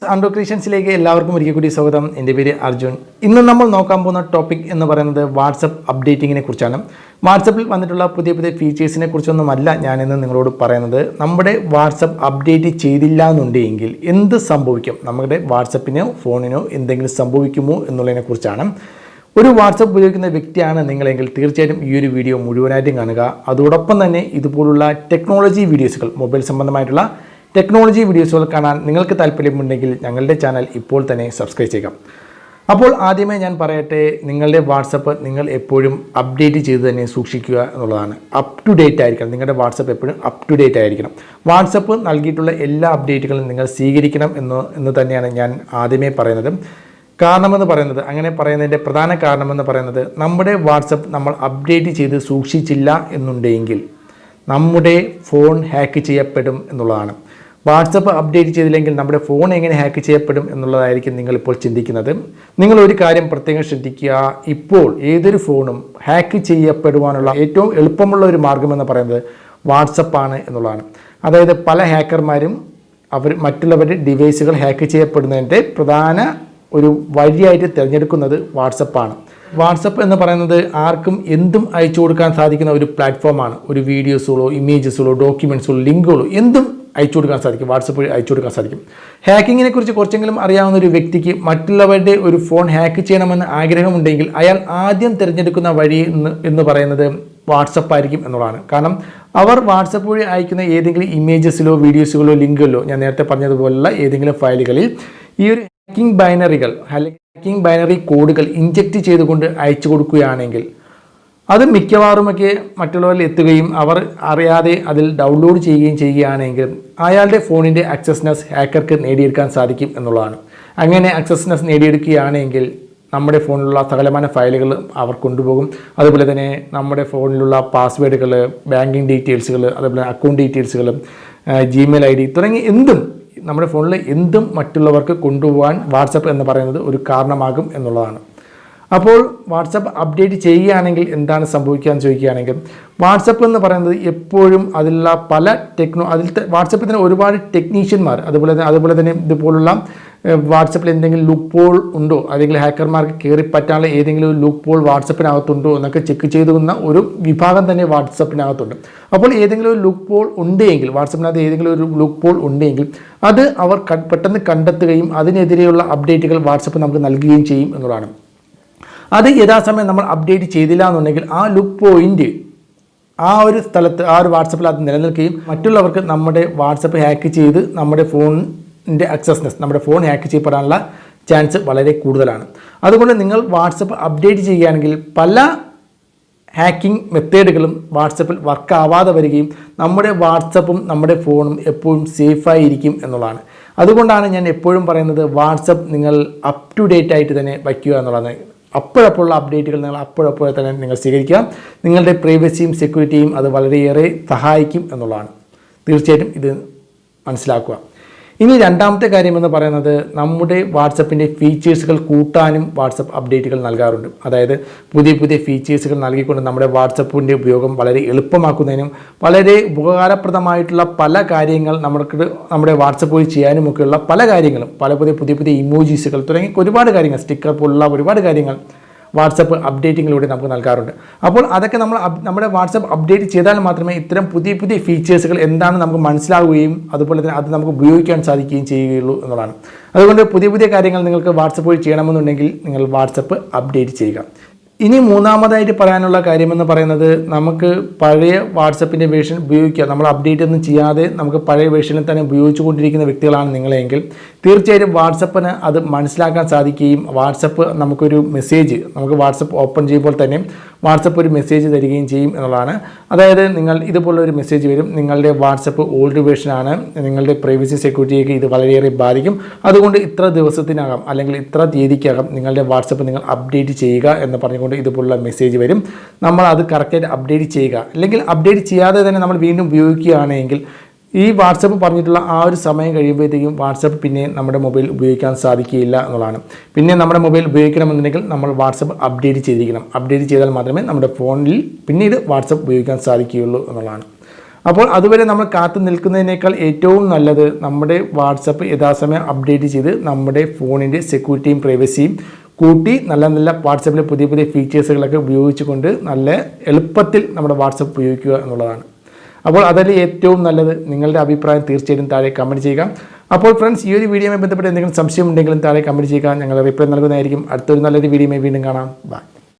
ആൻഡ്രോ ക്രിയേഷൻസിലേക്ക് എല്ലാവർക്കും ഒരിക്കൽ കൂടി സ്വാഗതം. എൻ്റെ പേര് അർജുൻ. ഇന്ന് നമ്മൾ നോക്കാൻ പോകുന്ന ടോപ്പിക് എന്ന് പറയുന്നത് വാട്സപ്പ് അപ്ഡേറ്റിങ്ങിനെ കുറിച്ചാണ്. വാട്സപ്പിൽ വന്നിട്ടുള്ള പുതിയ പുതിയ ഫീച്ചേഴ്സിനെ കുറിച്ചൊന്നുമല്ല ഞാനിന്ന് നിങ്ങളോട് പറയുന്നത്. നമ്മുടെ വാട്സപ്പ് അപ്ഡേറ്റ് ചെയ്തില്ല എന്നുണ്ടെങ്കിൽ എന്ത് സംഭവിക്കും, നമ്മുടെ വാട്സപ്പിനോ ഫോണിനോ എന്തെങ്കിലും സംഭവിക്കുമോ എന്നുള്ളതിനെ കുറിച്ചാണ്. ഒരു വാട്സപ്പ് ഉപയോഗിക്കുന്ന വ്യക്തിയാണ് നിങ്ങളെങ്കിൽ തീർച്ചയായിട്ടും ഈ ഒരു വീഡിയോ മുഴുവനായിട്ടും കാണുക. അതോടൊപ്പം തന്നെ ഇതുപോലുള്ള ടെക്നോളജി വീഡിയോസുകൾ, മൊബൈൽ സംബന്ധമായിട്ടുള്ള ടെക്നോളജി വീഡിയോസുകൾ കാണാൻ നിങ്ങൾക്ക് താല്പര്യമുണ്ടെങ്കിൽ ഞങ്ങളുടെ ചാനൽ ഇപ്പോൾ തന്നെ സബ്സ്ക്രൈബ് ചെയ്യുക. അപ്പോൾ ആദ്യമേ ഞാൻ പറയട്ടെ, നിങ്ങളുടെ വാട്സപ്പ് നിങ്ങൾ എപ്പോഴും അപ്ഡേറ്റ് ചെയ്ത് തന്നെ സൂക്ഷിക്കുക എന്നുള്ളതാണ്. അപ് ടു ഡേറ്റ് ആയിരിക്കണം. നിങ്ങളുടെ വാട്സപ്പ് എപ്പോഴും അപ് ടു ഡേറ്റ് ആയിരിക്കണം. വാട്സപ്പ് നൽകിയിട്ടുള്ള എല്ലാ അപ്ഡേറ്റുകളും നിങ്ങൾ സ്വീകരിക്കണം എന്ന് തന്നെയാണ് ഞാൻ ആദ്യമേ പറയുന്നത്. കാരണമെന്ന് പറയുന്നത്, അങ്ങനെ പറയുന്നതിൻ്റെ പ്രധാന കാരണമെന്ന് പറയുന്നത്, നമ്മുടെ വാട്സപ്പ് നമ്മൾ അപ്ഡേറ്റ് ചെയ്ത് സൂക്ഷിച്ചില്ല എന്നുണ്ടെങ്കിൽ നമ്മുടെ ഫോൺ ഹാക്ക് ചെയ്യപ്പെടും എന്നുള്ളതാണ്. വാട്സപ്പ് അപ്ഡേറ്റ് ചെയ്തില്ലെങ്കിൽ നമ്മുടെ ഫോൺ എങ്ങനെ ഹാക്ക് ചെയ്യപ്പെടും എന്നുള്ളതായിരിക്കും നിങ്ങളിപ്പോൾ ചിന്തിക്കുന്നത്. നിങ്ങൾ ഒരു കാര്യം പ്രത്യേകം ശ്രദ്ധിക്കുക. ഇപ്പോൾ ഏതൊരു ഫോണും ഹാക്ക് ചെയ്യപ്പെടുവാനുള്ള ഏറ്റവും എളുപ്പമുള്ള ഒരു മാർഗ്ഗമെന്ന് പറയുന്നത് വാട്സപ്പാണ് എന്നുള്ളതാണ്. അതായത് പല ഹാക്കർമാരും മറ്റുള്ളവരുടെ ഡിവൈസുകൾ ഹാക്ക് ചെയ്യപ്പെടുന്നതിൻ്റെ പ്രധാന ഒരു വഴിയായിട്ട് തിരഞ്ഞെടുക്കുന്നത് വാട്സപ്പാണ്. വാട്സപ്പ് എന്ന് പറയുന്നത് ആർക്കും എന്തും അയച്ചു കൊടുക്കാൻ സാധിക്കുന്ന ഒരു പ്ലാറ്റ്ഫോമാണ്. ഒരു വീഡിയോസുകളോ ഇമേജസുകളോ ഡോക്യുമെൻറ്റ്സുകളോ ലിങ്കുകളോ എന്തും അയച്ചു കൊടുക്കാൻ സാധിക്കും. വാട്സപ്പ് വഴി അയച്ചു കൊടുക്കാൻ സാധിക്കും. ഹാക്കിങ്ങിനെ കുറിച്ച് കുറച്ചെങ്കിലും അറിയാവുന്ന ഒരു വ്യക്തിക്ക് മറ്റുള്ളവരുടെ ഒരു ഫോൺ ഹാക്ക് ചെയ്യണമെന്ന് ആഗ്രഹമുണ്ടെങ്കിൽ അയാൾ ആദ്യം തിരഞ്ഞെടുക്കുന്ന വഴി എന്ന് പറയുന്നത് വാട്സപ്പ് ആയിരിക്കും എന്നുള്ളതാണ്. കാരണം അവർ വാട്സപ്പ് വഴി അയക്കുന്ന ഏതെങ്കിലും ഇമേജസിലോ വീഡിയോസുകളോ ലിങ്കുകളോ, ഞാൻ നേരത്തെ പറഞ്ഞതുപോലുള്ള ഏതെങ്കിലും ഫയലുകളിൽ ഈ ഒരു ഹാക്കിംഗ് ബൈനറി കോഡുകൾ ഇൻജക്റ്റ് ചെയ്തുകൊണ്ട് അയച്ചു കൊടുക്കുകയാണെങ്കിൽ അത് മിക്കവാറുമൊക്കെ മറ്റുള്ളവരിൽ എത്തുകയും അവർ അറിയാതെ അതിൽ ഡൗൺലോഡ് ചെയ്യുകയാണെങ്കിൽ അയാളുടെ ഫോണിൻ്റെ ആക്സസ്നെസ് ഹാക്കർക്ക് നേടിയെടുക്കാൻ സാധിക്കും എന്നുള്ളതാണ്. അങ്ങനെ ആക്സസ്നെസ് നേടിയെടുക്കുകയാണെങ്കിൽ നമ്മുടെ ഫോണിലുള്ള സകലമായ ഫയലുകൾ അവർ കൊണ്ടുപോകും. അതുപോലെ തന്നെ നമ്മുടെ ഫോണിലുള്ള പാസ്വേഡുകൾ, ബാങ്കിങ് ഡീറ്റെയിൽസുകൾ, അതുപോലെ അക്കൗണ്ട് ഡീറ്റെയിൽസുകൾ, ജിമെയിൽ ID തുടങ്ങി എന്തും, നമ്മുടെ ഫോണിൽ എന്തും മറ്റുള്ളവർക്ക് കൊണ്ടുപോകാൻ വാട്സപ്പ് എന്ന് പറയുന്നത് ഒരു കാരണമാകും എന്നുള്ളതാണ്. അപ്പോൾ വാട്സപ്പ് അപ്ഡേറ്റ് ചെയ്യുകയാണെങ്കിൽ എന്താണ് സംഭവിക്കുക എന്ന് ചോദിക്കുകയാണെങ്കിൽ, വാട്സപ്പ് എന്ന് പറയുന്നത് എപ്പോഴും അതിലുള്ള വാട്സപ്പിൽ തന്നെ ഒരുപാട് ടെക്നീഷ്യന്മാർ, അതുപോലെ തന്നെ ഇതുപോലുള്ള വാട്സപ്പിൽ എന്തെങ്കിലും ലൂപ്പ് ഹോൾ ഉണ്ടോ, അല്ലെങ്കിൽ ഹാക്കർമാർക്ക് കയറിപ്പറ്റാനുള്ള ഏതെങ്കിലും ഒരു ലൂപ്പ് ഹോൾ വാട്സപ്പിനകത്തുണ്ടോ എന്നൊക്കെ ചെക്ക് ചെയ്തുന്ന ഒരു വിഭാഗം തന്നെ വാട്സപ്പിനകത്തുണ്ട്. അപ്പോൾ ഏതെങ്കിലും ഒരു ലൂപ്പ് ഹോൾ ഉണ്ടെങ്കിൽ, വാട്സപ്പിനകത്ത് ഏതെങ്കിലും ഒരു ലൂപ്പ് ഹോൾ ഉണ്ടെങ്കിൽ അത് അവർ പെട്ടെന്ന് കണ്ടെത്തുകയും അതിനെതിരെയുള്ള അപ്ഡേറ്റുകൾ വാട്സപ്പ് നമുക്ക് നൽകുകയും ചെയ്യും എന്നുള്ളതാണ്. അത് യഥാസമയം നമ്മൾ അപ്ഡേറ്റ് ചെയ്തില്ല എന്നുണ്ടെങ്കിൽ ആ ലൂപ്പ് പോയിന്റ് ആ ഒരു സ്ഥലത്ത്, ആ ഒരു വാട്സപ്പിൽ അത് നിലനിൽക്കുകയും മറ്റുള്ളവർക്ക് നമ്മുടെ വാട്സപ്പ് ഹാക്ക് ചെയ്ത് നമ്മുടെ ഫോണിൻ്റെ ആക്സസ്നെസ്, നമ്മുടെ ഫോൺ ഹാക്ക് ചെയ്യപ്പെടാനുള്ള ചാൻസ് വളരെ കൂടുതലാണ്. അതുകൊണ്ട് നിങ്ങൾ വാട്സപ്പ് അപ്ഡേറ്റ് ചെയ്യുകയാണെങ്കിൽ പല ഹാക്കിംഗ് മെത്തേഡുകളും വാട്സപ്പിൽ വർക്ക് ആവാതെ വരികയും നമ്മുടെ വാട്സപ്പും നമ്മുടെ ഫോണും എപ്പോഴും സേഫായിരിക്കും എന്നുള്ളതാണ്. അതുകൊണ്ടാണ് ഞാൻ എപ്പോഴും പറയുന്നത് വാട്സപ്പ് നിങ്ങൾ അപ് ടു ഡേറ്റ് ആയിട്ട് തന്നെ വയ്ക്കുക എന്നുള്ളതാണ്. അപ്പോഴപ്പോഴുള്ള അപ്ഡേറ്റുകൾ നിങ്ങൾ അപ്പോഴപ്പോൾ തന്നെ നിങ്ങൾ സ്വീകരിക്കുക. നിങ്ങളുടെ പ്രൈവസിയും സെക്യൂരിറ്റിയും അത് വളരെയേറെ സഹായിക്കും എന്നുള്ളതാണ്. തീർച്ചയായിട്ടും ഇത് മനസ്സിലാക്കുക. ഇനി രണ്ടാമത്തെ കാര്യമെന്ന് പറയുന്നത്, നമ്മുടെ വാട്സപ്പിൻ്റെ ഫീച്ചേഴ്സുകൾ കൂട്ടാനും വാട്സപ്പ് അപ്ഡേറ്റുകൾ നൽകാറുണ്ട്. അതായത് പുതിയ പുതിയ ഫീച്ചേഴ്സുകൾ നൽകിക്കൊണ്ട് നമ്മുടെ വാട്സപ്പിൻ്റെ ഉപയോഗം വളരെ എളുപ്പമാക്കുന്നതിനും വളരെ ഉപകാരപ്രദമായിട്ടുള്ള പല കാര്യങ്ങൾ നമ്മുടെ വാട്സപ്പ് വഴി ചെയ്യാനുമൊക്കെയുള്ള പല കാര്യങ്ങളും, പുതിയ പുതിയ ഇമോജീസുകൾ തുടങ്ങി ഒരുപാട് കാര്യങ്ങൾ, സ്റ്റിക്കർ പോലുള്ള ഒരുപാട് കാര്യങ്ങൾ വാട്സപ്പ് അപ്ഡേറ്റിങ്ങിലൂടെ നമുക്ക് നൽകാറുണ്ട്. അപ്പോൾ അതൊക്കെ നമ്മുടെ വാട്സപ്പ് അപ്ഡേറ്റ് ചെയ്താൽ മാത്രമേ ഇത്തരം പുതിയ പുതിയ ഫീച്ചേഴ്സുകൾ എന്താണെന്ന് നമുക്ക് മനസ്സിലാവുകയും അതുപോലെ തന്നെ അത് നമുക്ക് ഉപയോഗിക്കാൻ സാധിക്കുകയും ചെയ്യുകയുള്ളൂ എന്നുള്ളതാണ്. അതുകൊണ്ട് പുതിയ പുതിയ കാര്യങ്ങൾ നിങ്ങൾക്ക് വാട്സപ്പ് വഴി ചെയ്യണമെന്നുണ്ടെങ്കിൽ നിങ്ങൾ വാട്സപ്പ് അപ്ഡേറ്റ് ചെയ്യുക. ഇനി മൂന്നാമതായിട്ട് പറയാനുള്ള കാര്യമെന്ന് പറയുന്നത്, നമുക്ക് പഴയ വാട്സപ്പിൻ്റെ വേർഷൻ ഉപയോഗിക്കുക. നമ്മൾ അപ്ഡേറ്റ് ഒന്നും ചെയ്യാതെ നമുക്ക് പഴയ വേർഷനിൽ തന്നെ ഉപയോഗിച്ചു കൊണ്ടിരിക്കുന്ന വ്യക്തികളാണ് നിങ്ങളെങ്കിൽ തീർച്ചയായിട്ടും വാട്സപ്പിന് അത് മനസ്സിലാക്കാൻ സാധിക്കുകയും വാട്സപ്പ് നമുക്ക് വാട്സപ്പ് ഓപ്പൺ ചെയ്യുമ്പോൾ തന്നെ വാട്സപ്പ് ഒരു മെസ്സേജ് തരികയും ചെയ്യും എന്നുള്ളതാണ്. അതായത് ഇതുപോലൊരു മെസ്സേജ് വരും, നിങ്ങളുടെ വാട്സപ്പ് ഓൾഡ് വേർഷനാണ്, നിങ്ങളുടെ പ്രൈവസി സെക്യൂരിറ്റിയൊക്കെ ഇത് വളരെയേറെ ബാധിക്കും, അതുകൊണ്ട് ഇത്ര ദിവസത്തിനകം അല്ലെങ്കിൽ ഇത്ര തീയതിക്കകം നിങ്ങളുടെ വാട്സപ്പ് നിങ്ങൾ അപ്ഡേറ്റ് ചെയ്യുക എന്ന് പറഞ്ഞുകൊണ്ട് ഇതുപോലുള്ള മെസ്സേജ് വരും. നമ്മൾ അത് കറക്റ്റായിട്ട് അപ്ഡേറ്റ് ചെയ്യുക. അല്ലെങ്കിൽ അപ്ഡേറ്റ് ചെയ്യാതെ തന്നെ നമ്മൾ വീണ്ടും ഉപയോഗിക്കുകയാണെങ്കിൽ ഈ വാട്സപ്പ് പറഞ്ഞിട്ടുള്ള ആ ഒരു സമയം കഴിയുമ്പോഴത്തേക്കും വാട്സപ്പ് പിന്നെ നമ്മുടെ മൊബൈൽ ഉപയോഗിക്കാൻ സാധിക്കുകയില്ല എന്നുള്ളതാണ്. പിന്നെ നമ്മുടെ മൊബൈൽ ഉപയോഗിക്കണമെന്നുണ്ടെങ്കിൽ നമ്മൾ വാട്സപ്പ് അപ്ഡേറ്റ് ചെയ്തിരിക്കണം. അപ്ഡേറ്റ് ചെയ്താൽ മാത്രമേ നമ്മുടെ ഫോണിൽ പിന്നീട് വാട്സപ്പ് ഉപയോഗിക്കാൻ സാധിക്കുകയുള്ളൂ എന്നുള്ളതാണ്. അപ്പോൾ അതുവരെ നമ്മൾ കാത്തു നിൽക്കുന്നതിനേക്കാൾ ഏറ്റവും നല്ലത് നമ്മുടെ വാട്സപ്പ് യഥാസമയം അപ്ഡേറ്റ് ചെയ്ത് നമ്മുടെ ഫോണിൻ്റെ സെക്യൂരിറ്റിയും പ്രൈവസിയും കൂട്ടി നല്ല വാട്സപ്പിലെ പുതിയ ഫീച്ചേഴ്സുകളൊക്കെ ഉപയോഗിച്ചുകൊണ്ട് നല്ല എളുപ്പത്തിൽ നമ്മുടെ വാട്സപ്പ് ഉപയോഗിക്കുക എന്നുള്ളതാണ്. അപ്പോൾ അതല്ലേ ഏറ്റവും നല്ലത്. നിങ്ങളുടെ അഭിപ്രായം തീർച്ചയായും താഴെ കമൻറ്റ് ചെയ്യുക. അപ്പോൾ ഫ്രണ്ട്സ്, ഈ ഒരു വീഡിയോയുമായി ബന്ധപ്പെട്ട് എന്തെങ്കിലും സംശയം ഉണ്ടെങ്കിലും താഴെ കമൻറ്റ് ചെയ്യുക. ഞങ്ങൾ റിപ്ലൈ നൽകുന്നതായിരിക്കും. അടുത്തൊരു നല്ലൊരു വീഡിയോയുമായി വീണ്ടും കാണാം. ബൈ.